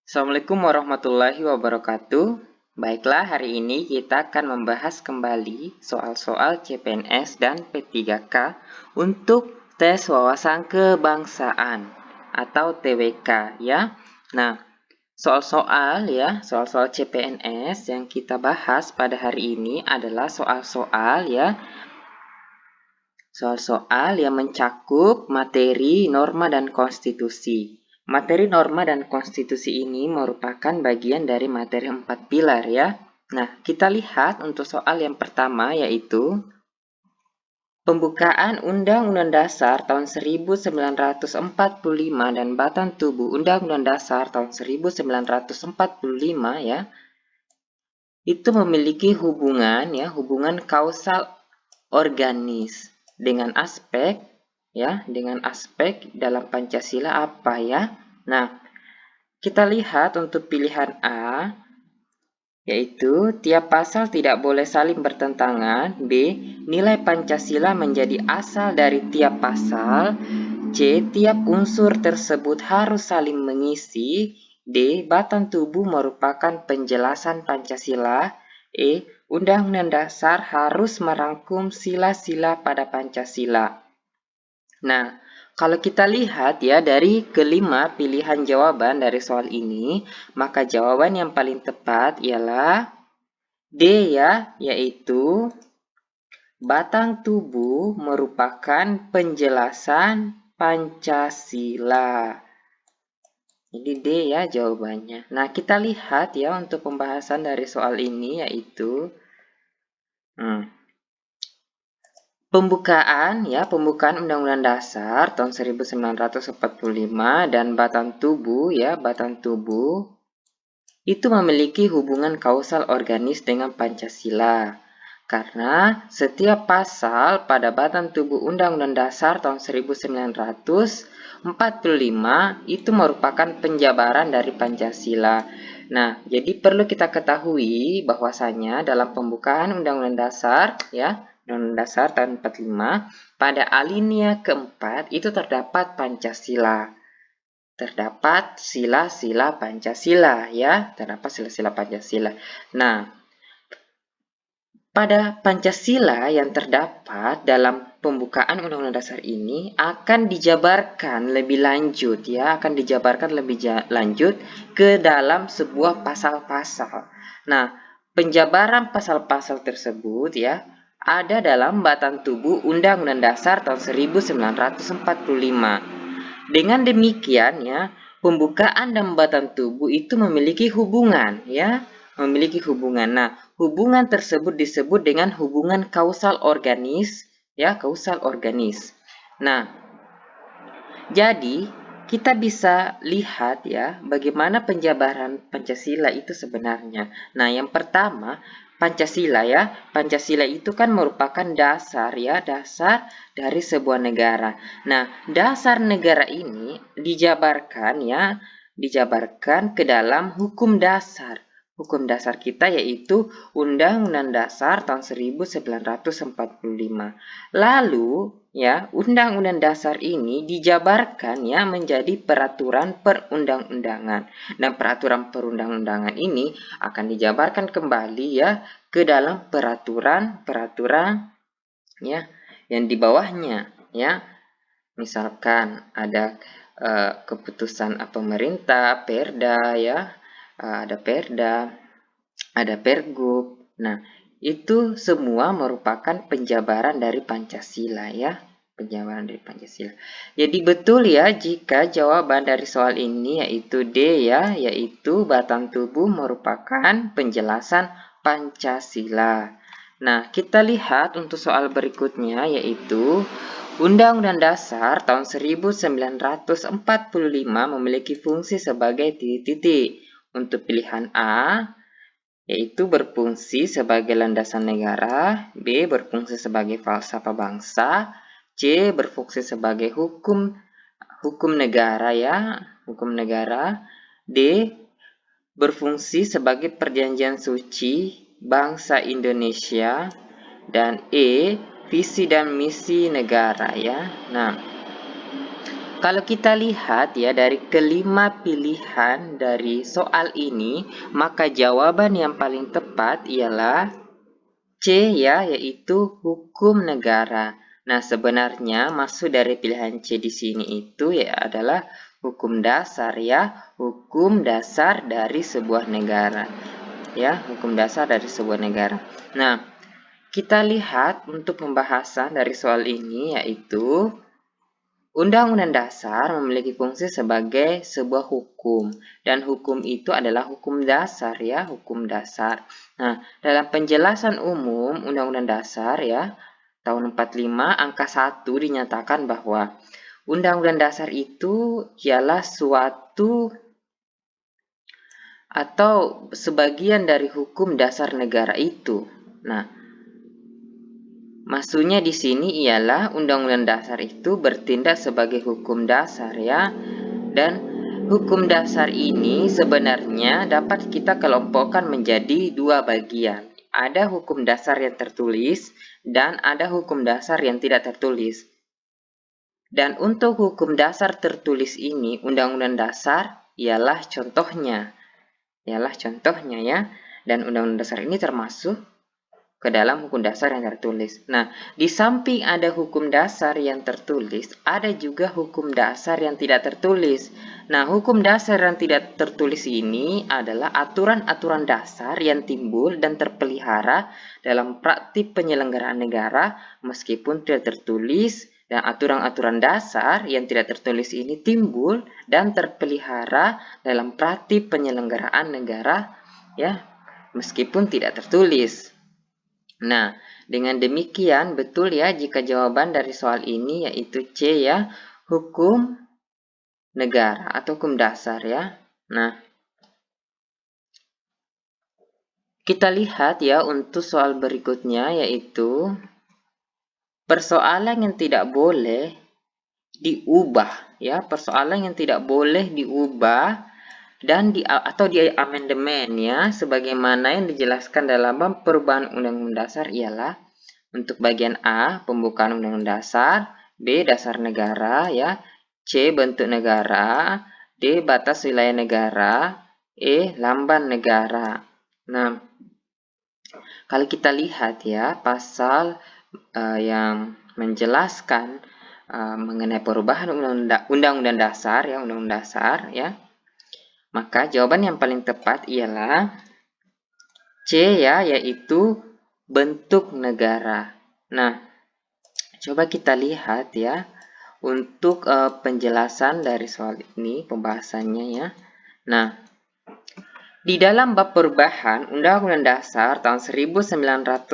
Assalamualaikum warahmatullahi wabarakatuh. Baiklah, hari ini kita akan membahas kembali soal-soal CPNS dan P3K untuk tes wawasan kebangsaan atau TWK ya. Nah, soal-soal CPNS yang kita bahas pada hari ini adalah soal-soal yang mencakup materi, norma, dan konstitusi. Materi, norma, dan konstitusi ini merupakan bagian dari materi 4 pilar ya. Nah, kita lihat untuk soal yang pertama yaitu pembukaan Undang-Undang Dasar tahun 1945 dan Batang Tubuh Undang-Undang Dasar tahun 1945 ya. Itu memiliki hubungan kausal organis dengan aspek dalam Pancasila apa ya? Nah, kita lihat untuk pilihan A yaitu tiap pasal tidak boleh saling bertentangan, B. Nilai Pancasila menjadi asal dari tiap pasal, C. Tiap unsur tersebut harus saling mengisi, D. Batang tubuh merupakan penjelasan Pancasila, E. Undang-Undang Dasar harus merangkum sila-sila pada Pancasila. Nah, kalau kita lihat ya dari kelima pilihan jawaban dari soal ini, maka jawaban yang paling tepat ialah D ya, yaitu batang tubuh merupakan penjelasan Pancasila. Jadi D ya jawabannya. Nah, kita lihat ya untuk pembahasan dari soal ini yaitu pembukaan Undang-Undang Dasar tahun 1945 dan batang tubuh itu memiliki hubungan kausal organis dengan Pancasila. Karena setiap pasal pada batang tubuh Undang-Undang Dasar tahun 1945 itu merupakan penjabaran dari Pancasila. Nah, jadi perlu kita ketahui bahwasanya dalam pembukaan Undang-Undang Dasar Undang-Undang Dasar tahun 45 pada alinea keempat itu terdapat Pancasila. Terdapat sila-sila Pancasila ya, terdapat sila-sila Pancasila. Nah, pada Pancasila yang terdapat dalam pembukaan Undang-Undang Dasar ini akan dijabarkan lebih lanjut ke dalam sebuah pasal-pasal. Nah, penjabaran pasal-pasal tersebut ya ada dalam batang tubuh Undang-Undang Dasar tahun 1945. Dengan demikian ya, pembukaan dan batang tubuh itu memiliki hubungan ya, Nah, hubungan tersebut disebut dengan hubungan kausal organis ya, Nah, jadi kita bisa lihat ya bagaimana penjabaran Pancasila itu sebenarnya. Nah, yang pertama Pancasila itu kan merupakan dasar dari sebuah negara. Nah, dasar negara ini dijabarkan ke dalam hukum dasar. Hukum dasar kita yaitu Undang-Undang Dasar tahun 1945. Lalu Undang-Undang Dasar ini dijabarkan menjadi peraturan perundang-undangan. Dan peraturan perundang-undangan ini akan dijabarkan kembali ke dalam peraturan yang di bawahnya Misalkan ada keputusan pemerintah, Perda ada Perda, ada Pergub. Nah, itu semua merupakan penjabaran dari Pancasila penjabaran dari Pancasila. Jadi betul jika jawaban dari soal ini yaitu D yaitu batang tubuh merupakan penjelasan Pancasila. Nah, kita lihat untuk soal berikutnya yaitu Undang-Undang Dasar tahun 1945 memiliki fungsi sebagai titik-titik. Untuk pilihan A yaitu berfungsi sebagai landasan negara, B berfungsi sebagai falsafah bangsa, C berfungsi sebagai hukum negara D berfungsi sebagai perjanjian suci bangsa Indonesia, dan E visi dan misi negara Nah, Kalau kita lihat ya dari kelima pilihan dari soal ini, maka jawaban yang paling tepat ialah C ya, yaitu hukum negara. Nah, sebenarnya maksud dari pilihan C di sini itu ya adalah hukum dasar ya, hukum dasar dari sebuah negara. Ya, hukum dasar dari sebuah negara. Nah, kita lihat untuk pembahasan dari soal ini yaitu Undang-Undang Dasar memiliki fungsi sebagai sebuah hukum, dan hukum itu adalah hukum dasar ya, hukum dasar. Nah, dalam penjelasan umum Undang-Undang Dasar ya, tahun 45 angka 1 dinyatakan bahwa Undang-Undang Dasar itu ialah suatu atau sebagian dari hukum dasar negara itu. Nah, maksudnya di sini ialah Undang-Undang Dasar itu bertindak sebagai hukum dasar ya. Dan hukum dasar ini sebenarnya dapat kita kelompokkan menjadi dua bagian. Ada hukum dasar yang tertulis dan ada hukum dasar yang tidak tertulis. Dan untuk hukum dasar tertulis ini, Undang-Undang Dasar ialah contohnya. Ialah contohnya ya. Dan Undang-Undang Dasar ini termasuk ke dalam hukum dasar yang tertulis. Nah, di samping ada hukum dasar yang tertulis, ada juga hukum dasar yang tidak tertulis. Nah, hukum dasar yang tidak tertulis ini adalah aturan-aturan dasar yang timbul dan terpelihara dalam praktik penyelenggaraan negara meskipun tidak tertulis, dan aturan-aturan dasar yang tidak tertulis ini timbul dan terpelihara dalam praktik penyelenggaraan negara ya, meskipun tidak tertulis. Nah, dengan demikian betul ya jika jawaban dari soal ini yaitu C ya, hukum negara atau hukum dasar ya. Nah, kita lihat ya untuk soal berikutnya yaitu persoalan yang tidak boleh diubah ya, persoalan yang tidak boleh diubah dan atau di amandemen ya, sebagaimana yang dijelaskan dalam perubahan Undang-Undang Dasar ialah untuk bagian A, pembukaan Undang-Undang Dasar, B, dasar negara, ya, C, bentuk negara, D, batas wilayah negara, E, lamban negara. Nah, kalau kita lihat ya, pasal yang menjelaskan mengenai perubahan Undang-Undang Dasar, ya, Undang-Undang Dasar, ya, maka jawaban yang paling tepat ialah C ya, yaitu bentuk negara. Nah, coba kita lihat ya untuk penjelasan dari soal ini, pembahasannya ya. Nah, di dalam bab perubahan Undang-Undang Dasar tahun 1945,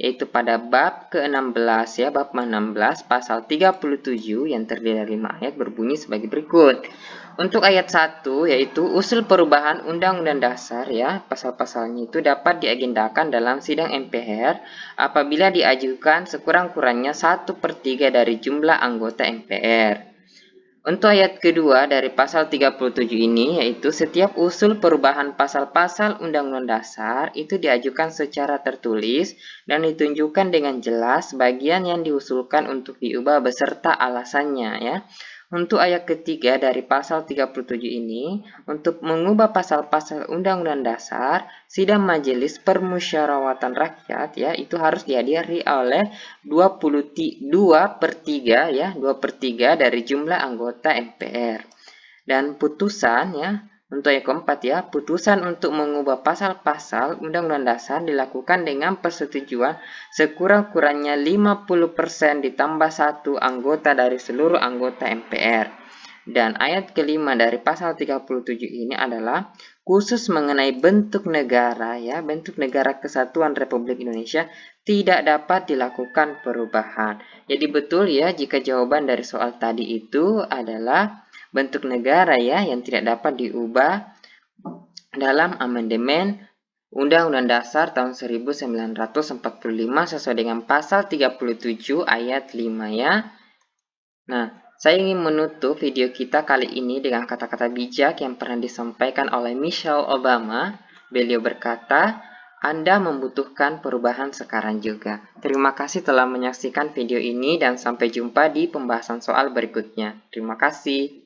yaitu pada bab ke-16 ya, bab 16 pasal 37 yang terdiri dari 5 ayat berbunyi sebagai berikut. Untuk ayat 1 yaitu usul perubahan Undang-Undang Dasar ya, pasal-pasalnya itu dapat diagendakan dalam sidang MPR apabila diajukan sekurang-kurangnya 1/3 dari jumlah anggota MPR. Untuk ayat kedua dari pasal 37 ini, yaitu setiap usul perubahan pasal-pasal Undang-Undang Dasar itu diajukan secara tertulis dan ditunjukkan dengan jelas bagian yang diusulkan untuk diubah beserta alasannya ya. Untuk ayat ketiga dari pasal 37 ini, untuk mengubah pasal-pasal Undang-Undang Dasar, sidang Majelis Permusyawaratan Rakyat ya, itu harus dihadiri oleh 2/3 ya, 2/3 dari jumlah anggota MPR. Dan putusan ya, untuk yang keempat ya, putusan untuk mengubah pasal-pasal Undang-Undang Dasar dilakukan dengan persetujuan sekurang-kurangnya 50% ditambah 1 anggota dari seluruh anggota MPR. Dan ayat kelima dari pasal 37 ini adalah khusus mengenai bentuk negara ya, bentuk negara kesatuan Republik Indonesia tidak dapat dilakukan perubahan. Jadi betul ya jika jawaban dari soal tadi itu adalah bentuk negara ya yang tidak dapat diubah dalam amandemen Undang-Undang Dasar tahun 1945 sesuai dengan pasal 37 ayat 5 ya. Nah, saya ingin menutup video kita kali ini dengan kata-kata bijak yang pernah disampaikan oleh Michelle Obama. Beliau berkata, Anda membutuhkan perubahan sekarang juga. Terima kasih telah menyaksikan video ini dan sampai jumpa di pembahasan soal berikutnya. Terima kasih.